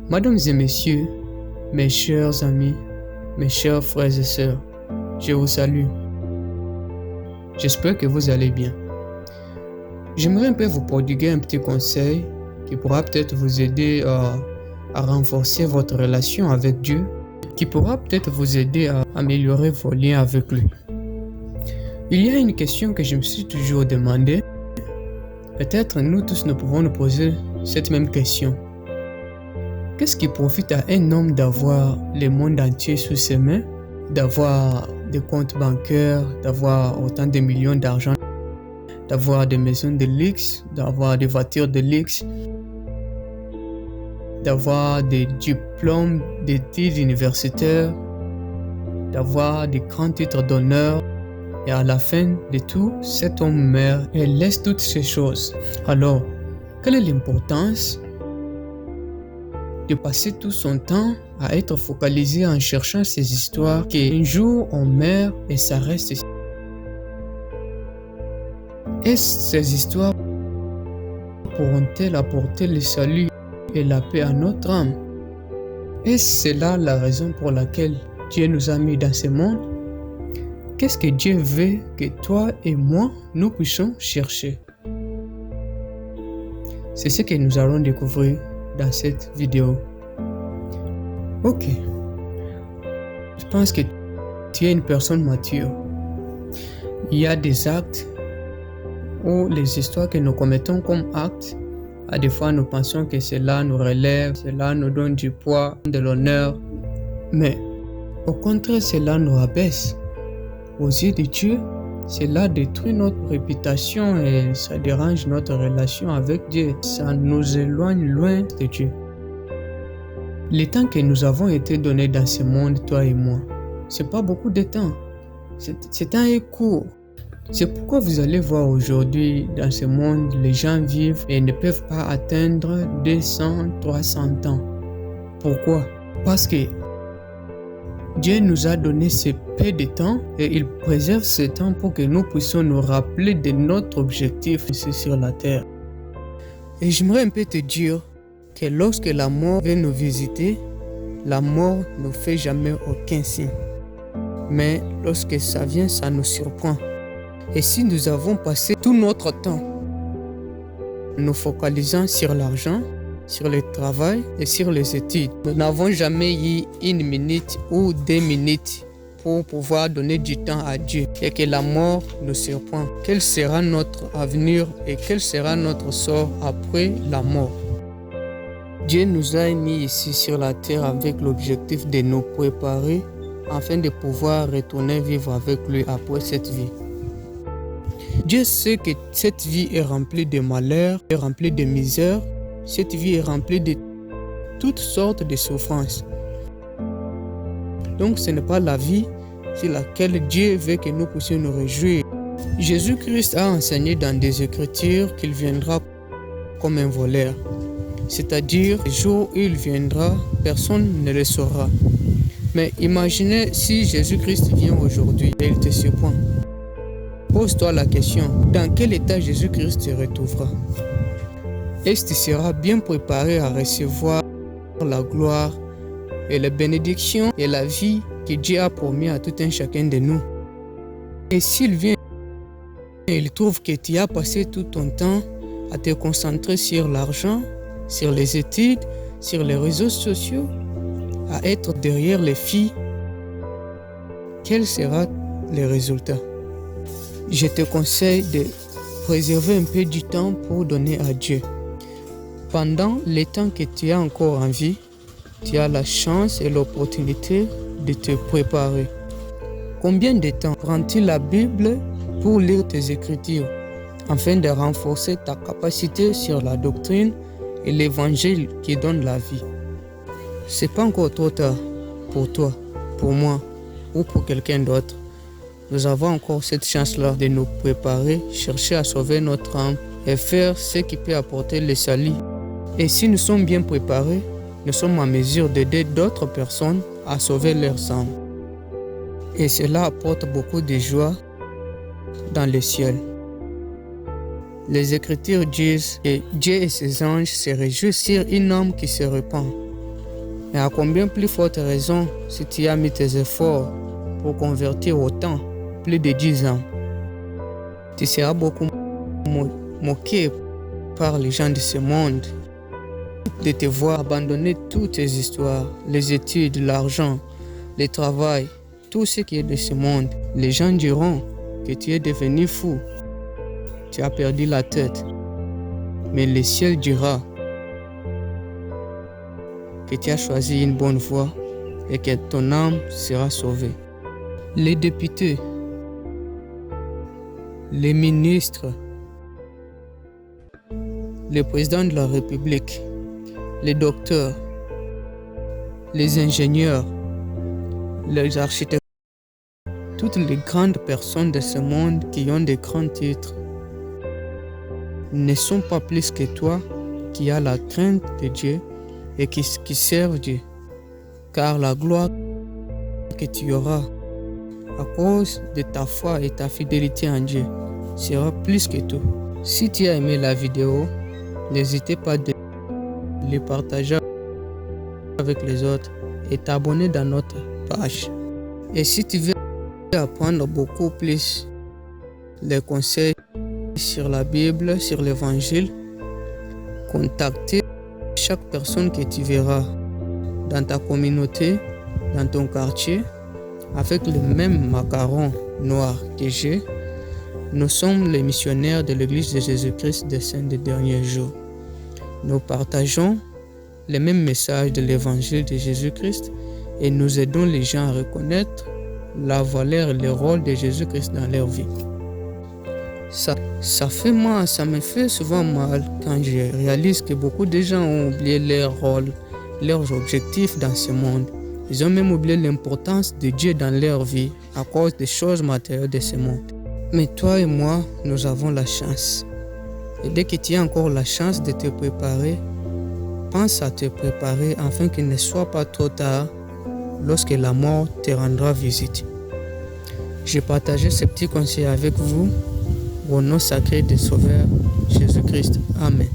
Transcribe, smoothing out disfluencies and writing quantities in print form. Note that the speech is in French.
Mesdames et messieurs, mes chers amis, mes chers frères et sœurs, je vous salue. J'espère que vous allez bien. J'aimerais un peu vous prodiguer un petit conseil qui pourra peut-être vous aider à renforcer votre relation avec Dieu, qui pourra peut-être vous aider à améliorer vos liens avec lui. Il y a une question que je me suis toujours demandé. Peut-être nous tous nous pouvons nous poser cette même question. Qu'est-ce qui profite à un homme d'avoir le monde entier sous ses mains, d'avoir des comptes bancaires, d'avoir autant de millions d'argent, d'avoir des maisons de luxe, d'avoir des voitures de luxe, d'avoir des diplômes d'études universitaires, d'avoir des grands titres d'honneur, et à la fin de tout, cet homme meurt et laisse toutes ces choses. Alors, quelle est l'importance de passer tout son temps à être focalisé en cherchant ces histoires qu'un jour on meurt et ça reste ici? Est-ce ces histoires pourront-elles apporter le salut et la paix à notre âme? Est-ce là la raison pour laquelle Dieu nous a mis dans ce monde? Qu'est-ce que Dieu veut que toi et moi, nous puissions chercher? C'est ce que nous allons découvrir dans cette vidéo. Ok. Je pense que tu es une personne mature. Il y a des actes ou les histoires que nous commettons comme actes. À des fois, nous pensons que cela nous relève, cela nous donne du poids, de l'honneur. Mais au contraire, cela nous abaisse. Aux yeux de Dieu, cela détruit notre réputation et ça dérange notre relation avec Dieu. Ça nous éloigne loin de Dieu. Le temps que nous avons été donnés dans ce monde, toi et moi, c'est pas beaucoup de temps. C'est un temps court. C'est pourquoi vous allez voir aujourd'hui dans ce monde, les gens vivent et ne peuvent pas atteindre 200, 300 ans. Pourquoi? Parce que Dieu nous a donné ce peu de temps et il préserve ce temps pour que nous puissions nous rappeler de notre objectif ici sur la terre. Et j'aimerais un peu te dire que lorsque la mort vient nous visiter, la mort ne fait jamais aucun signe. Mais lorsque ça vient, ça nous surprend. Et si nous avons passé tout notre temps nous focalisant sur l'argent, sur le travail et sur les études, nous n'avons jamais eu 1 minute ou 2 minutes pour pouvoir donner du temps à Dieu et que la mort nous surprend. Quel sera notre avenir et quel sera notre sort après la mort? Dieu nous a mis ici sur la terre avec l'objectif de nous préparer afin de pouvoir retourner vivre avec lui après cette vie. Dieu sait que cette vie est remplie de malheurs, est remplie de misère. Cette vie est remplie de toutes sortes de souffrances. Donc ce n'est pas la vie sur laquelle Dieu veut que nous puissions nous réjouir. Jésus-Christ a enseigné dans des Écritures qu'il viendra comme un voleur. C'est-à-dire, le jour où il viendra, personne ne le saura. Mais imaginez si Jésus-Christ vient aujourd'hui et il te surprend. Pose-toi la question, dans quel état Jésus-Christ te retrouvera? Est-ce que tu seras bien préparé à recevoir la gloire et les bénédictions et la vie que Dieu a promis à tout un chacun de nous? Et s'il vient et il trouve que tu as passé tout ton temps à te concentrer sur l'argent, sur les études, sur les réseaux sociaux, à être derrière les filles, quel sera le résultat? Je te conseille de préserver un peu du temps pour donner à Dieu. Pendant le temps que tu as encore en vie, tu as la chance et l'opportunité de te préparer. Combien de temps prends-tu la Bible pour lire tes Écritures afin de renforcer ta capacité sur la doctrine et l'évangile qui donne la vie? C'est pas encore trop tard pour toi, pour moi ou pour quelqu'un d'autre. Nous avons encore cette chance-là de nous préparer, chercher à sauver notre âme et faire ce qui peut apporter le salut. Et si nous sommes bien préparés, nous sommes en mesure d'aider d'autres personnes à sauver leurs âmes. Et cela apporte beaucoup de joie dans le ciel. Les Écritures disent que Dieu et ses anges se réjouissent sur un homme qui se repent. Et à combien plus forte raison si tu as mis tes efforts pour convertir autant, plus de 10 ans. Tu seras beaucoup moqué par les gens de ce monde de te voir abandonner toutes tes histoires, les études, l'argent, le travail, tout ce qui est de ce monde. Les gens diront que tu es devenu fou, tu as perdu la tête. Mais le ciel dira que tu as choisi une bonne voie et que ton âme sera sauvée. Les députés, les ministres, le président de la République, les docteurs, les ingénieurs, les architectes, toutes les grandes personnes de ce monde qui ont de grands titres ne sont pas plus que toi qui as la crainte de Dieu et qui servent Dieu. Car la gloire que tu auras à cause de ta foi et ta fidélité en Dieu sera plus que tout. Si tu as aimé la vidéo, n'hésitez pas de le partager avec les autres et t'abonner dans notre page. Et si tu veux apprendre beaucoup plus les conseils sur la Bible, sur l'Évangile, contactez chaque personne que tu verras dans ta communauté, dans ton quartier, avec le même macaron noir que j'ai. Nous sommes les missionnaires de l'Église de Jésus-Christ des Saints des derniers jours. Nous partageons les mêmes messages de l'Évangile de Jésus-Christ et nous aidons les gens à reconnaître la valeur et le rôle de Jésus-Christ dans leur vie. Ça me fait souvent mal quand je réalise que beaucoup de gens ont oublié leur rôle, leurs objectifs dans ce monde. Ils ont même oublié l'importance de Dieu dans leur vie à cause des choses matérielles de ce monde. Mais toi et moi, nous avons la chance. Et dès que tu as encore la chance de te préparer, pense à te préparer afin qu'il ne soit pas trop tard lorsque la mort te rendra visite. J'ai partagé ces petits conseils avec vous au nom sacré du Sauveur Jésus-Christ. Amen.